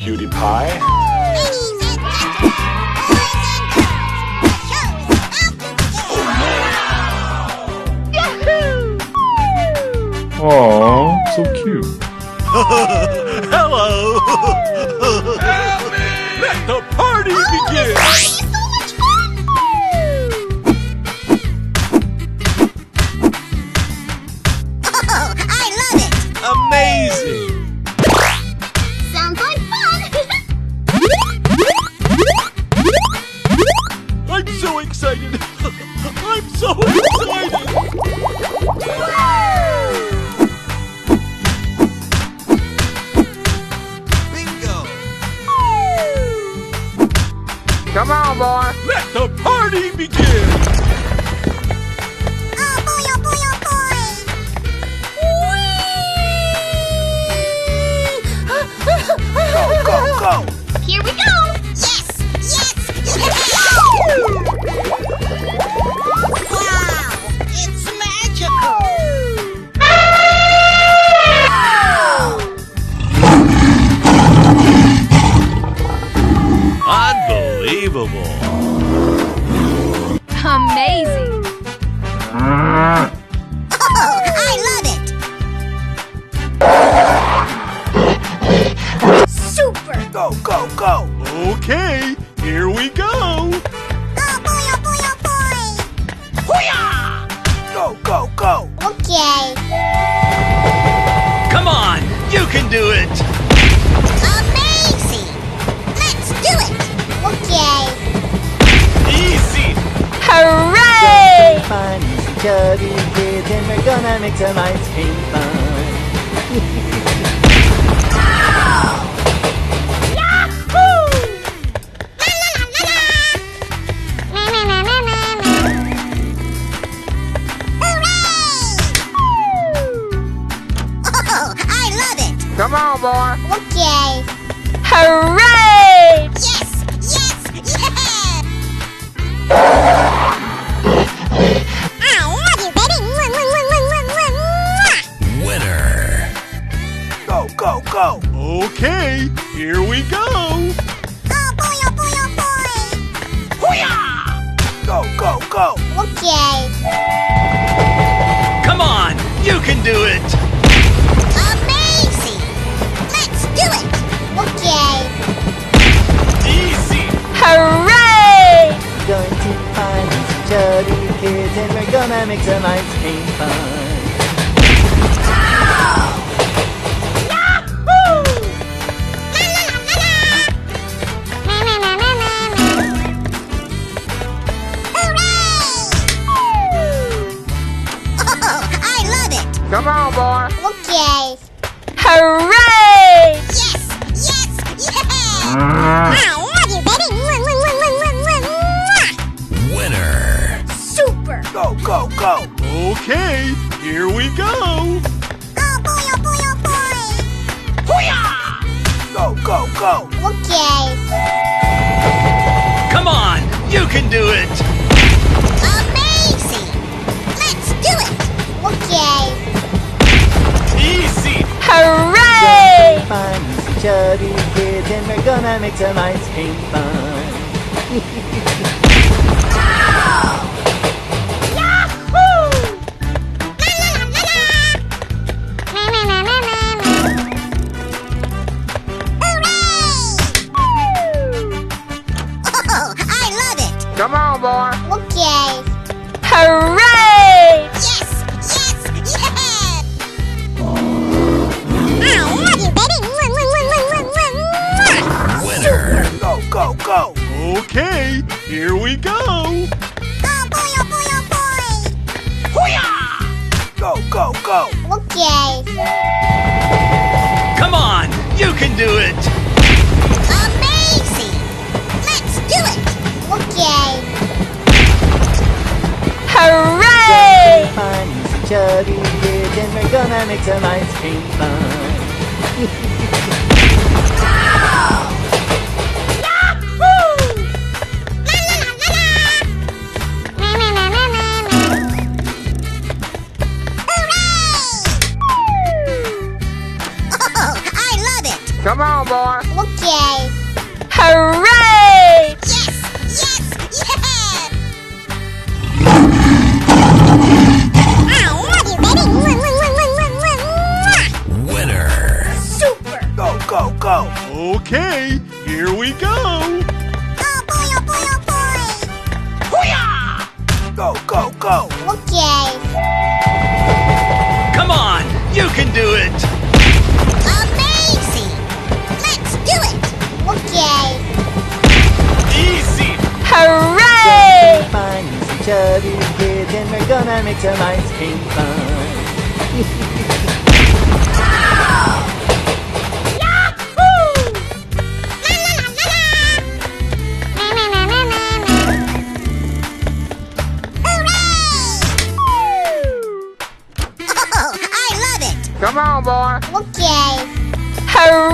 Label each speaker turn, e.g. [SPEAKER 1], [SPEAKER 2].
[SPEAKER 1] Cutie pie. Aww, so cute.
[SPEAKER 2] Hello! Help me! Let the party begin!
[SPEAKER 3] It's so much fun! Oh, I love it!
[SPEAKER 2] Amazing!
[SPEAKER 3] Sounds like fun!
[SPEAKER 2] I'm so excited! I'm so excited!
[SPEAKER 4] Come on, boy.
[SPEAKER 2] Let the party begin!
[SPEAKER 3] Oh boy, oh boy, oh boy!
[SPEAKER 4] Go, go.
[SPEAKER 3] Here we go! Yes! Yes! Wow! It's magical!
[SPEAKER 2] Unbelievable!
[SPEAKER 5] Amazing!
[SPEAKER 3] Oh, I love it! Super!
[SPEAKER 4] Go, go, go.
[SPEAKER 2] Okay, here we go!
[SPEAKER 3] Oh boy, oh boy, oh boy!
[SPEAKER 4] Go, go, go.
[SPEAKER 3] Okay.
[SPEAKER 2] Come on, you can do it!
[SPEAKER 3] Amazing! Let's do it! Okay.
[SPEAKER 2] Easy!
[SPEAKER 5] Hooray!
[SPEAKER 6] Fun, easy, chubby kids, and we're gonna make some ice cream fun.
[SPEAKER 4] Come on, boy.
[SPEAKER 3] Okay.
[SPEAKER 5] Hooray!
[SPEAKER 3] Yes! Yes! Yes! I love you, baby!
[SPEAKER 2] Winner!
[SPEAKER 4] Go, go, go.
[SPEAKER 2] Okay, here we go!
[SPEAKER 3] Oh boy, oh boy, oh boy!
[SPEAKER 4] Go, go, go.
[SPEAKER 3] Okay.
[SPEAKER 2] Come on, you can do it!
[SPEAKER 3] Amazing! Let's do it! Okay.
[SPEAKER 2] Easy!
[SPEAKER 5] Hooray!
[SPEAKER 6] Going to find these chubby kids, and we're gonna make some ice cream fun.
[SPEAKER 4] Come on, boy.
[SPEAKER 3] Okay.
[SPEAKER 5] Hooray!
[SPEAKER 3] Yes! Yes! Yes! I love you, baby!
[SPEAKER 2] Winner!
[SPEAKER 3] Super!
[SPEAKER 4] Go, go, go.
[SPEAKER 2] Okay, here we go!
[SPEAKER 3] Oh boy, oh boy, oh boy!
[SPEAKER 4] Go, go, go.
[SPEAKER 3] Okay.
[SPEAKER 2] Come on, you can do it!
[SPEAKER 3] Amazing! Let's do it! Okay.
[SPEAKER 2] Easy!
[SPEAKER 5] Hooray!
[SPEAKER 6] Find these chubby kids, and we're gonna make some ice cream fun.
[SPEAKER 4] Come on, boy.
[SPEAKER 3] Okay.
[SPEAKER 5] Hooray!
[SPEAKER 3] Yes! Yes! Yes! I love you, baby!
[SPEAKER 2] Winner!
[SPEAKER 4] Go, go, go.
[SPEAKER 2] Okay, here we go!
[SPEAKER 3] Oh boy, oh boy, oh boy!
[SPEAKER 4] Go, go, go.
[SPEAKER 3] Okay.
[SPEAKER 2] Come on, you can do it!
[SPEAKER 3] Amazing! Let's do it! Okay.
[SPEAKER 5] Hooray!
[SPEAKER 6] Find these chubby kids, and we're gonna make some ice cream fun.
[SPEAKER 4] Come on, boy.
[SPEAKER 3] Okay. Okay.
[SPEAKER 5] Hooray!
[SPEAKER 3] Yes! Yes! Yeah! Ow! Are you ready?
[SPEAKER 2] Winner.
[SPEAKER 3] Super!
[SPEAKER 4] Go, go, go.
[SPEAKER 2] Okay, here we go.
[SPEAKER 3] Oh boy! Oh boy! Oh boy!
[SPEAKER 2] Hoo-yah!
[SPEAKER 4] Go, go, go.
[SPEAKER 3] Okay.
[SPEAKER 2] Come on, you can do it.
[SPEAKER 3] Amazing! Let's do it! Okay.
[SPEAKER 2] Easy.
[SPEAKER 5] Hooray!
[SPEAKER 6] Find some chubby kids and we're gonna make some ice cream fun.
[SPEAKER 3] Oh, I love it!
[SPEAKER 4] Come on, boy.
[SPEAKER 3] Okay.
[SPEAKER 5] Hooray!